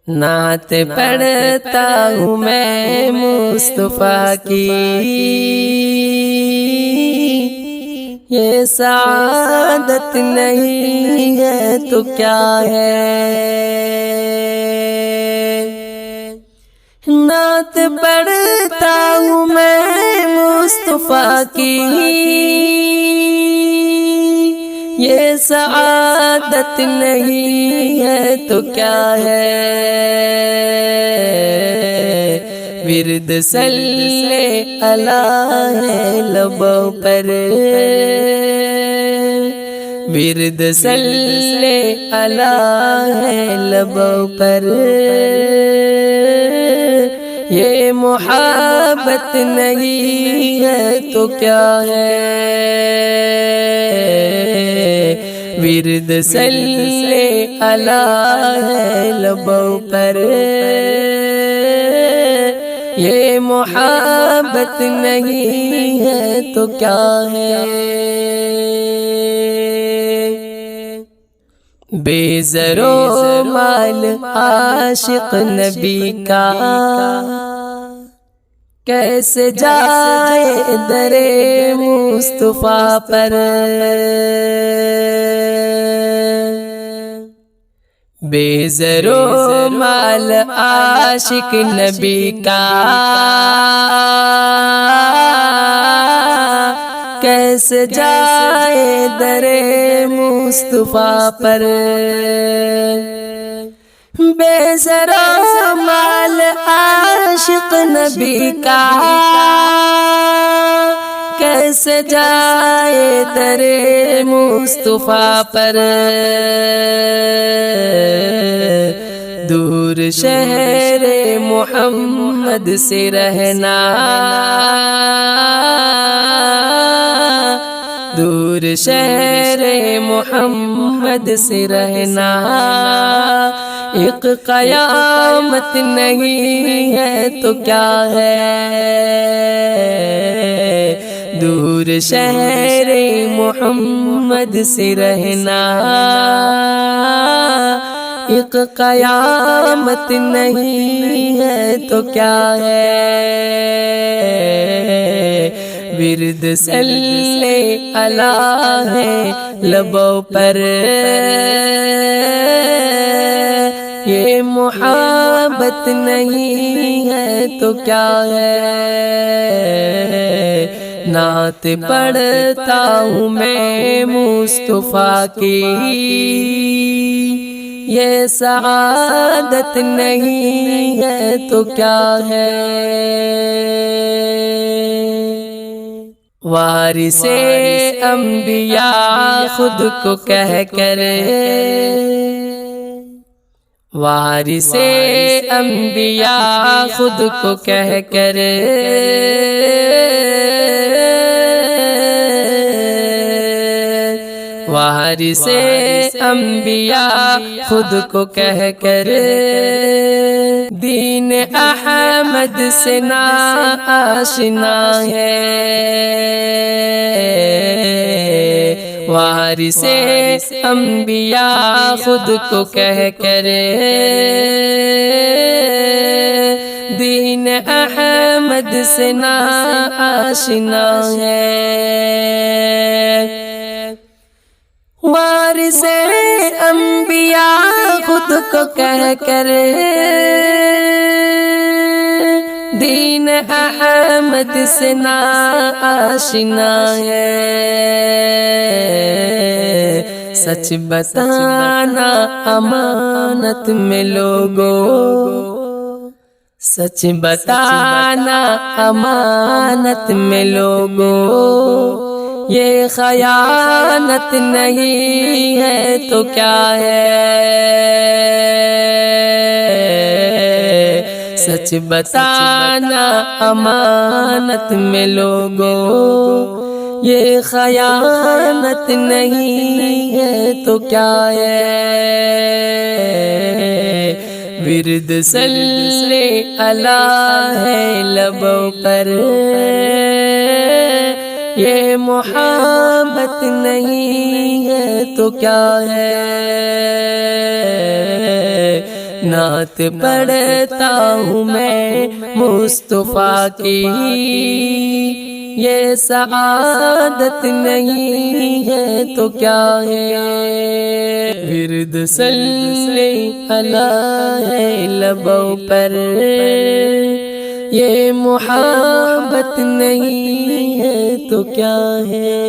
نعت پڑھتا ہوں میں مصطفیٰ کی، یہ سعادت نہیں ہے تو کیا ہے؟ نعت پڑھتا ہوں میں مصطفیٰ کی، یہ سعادت نہیں ہے تو کیا ہے؟ ورد صلی اللہ ہے لبوں پر، ورد صلی اللہ ہے لبوں پر، یہ محبت نہیں ہے تو کیا ہے؟ ورد صلی اللہ ہے لبوں پر، یہ محبت نہیں ہے تو کیا ہے؟ بے زر و مال عاشق نبی کا کیسے جائے در مصطفیٰ پر؟ بے زر و مال عاشق نبی کا کیسے جائے در مصطفیٰ پر؟ بے زر و مال عاشق نبی کا کیسے جائے در مصطفیٰ پر؟ دور شہر محمد سے رہنا، دور شہر محمد سے رہنا، ایک قیامت نہیں ہے تو کیا ہے؟ دور شہر محمد سے رہنا، ایک قیامت نہیں ہے تو کیا ہے؟ ورد صلی اللہ ہے لبوں پر، یہ محبت نہیں ہے تو کیا ہے؟ نعت پڑھتا ہوں میں مصطفیٰ کی، یہ سعادت نہیں ہے تو کیا ہے؟ وارث انبیاء خود کو کہہ کر، وارث انبیاء خود کو کہہ کر، وارث انبیاء خود کو کہہ کر، دین احمد سے ناآشنا ہے۔ وارث انبیاء خود کو کہہ کر، دین احمد سے ناآشنا ہے۔ وارث انبیاء خود کو کہہ کر، دین احمد سے ناآشنا ہے۔ سچ بتانا امانت میں لوگو، سچ بتانا امانت میں لوگو، یہ خیانت نہیں ہے تو کیا ہے؟ سچ بتانا امانت میں لوگو، یہ خیانت نہیں ہے تو کیا ہے؟ ورد صلی اللہ ہے لبوں پر، یہ محبت نہیں ہے تو کیا ہے؟ نعت پڑھتا ہوں میں مصطفیٰ کی، یہ سعادت نہیں ہے تو کیا ہے؟ ورد صلی اللہ ہے لبوں پر، یہ محبت نہیں ہے تو کیا ہے؟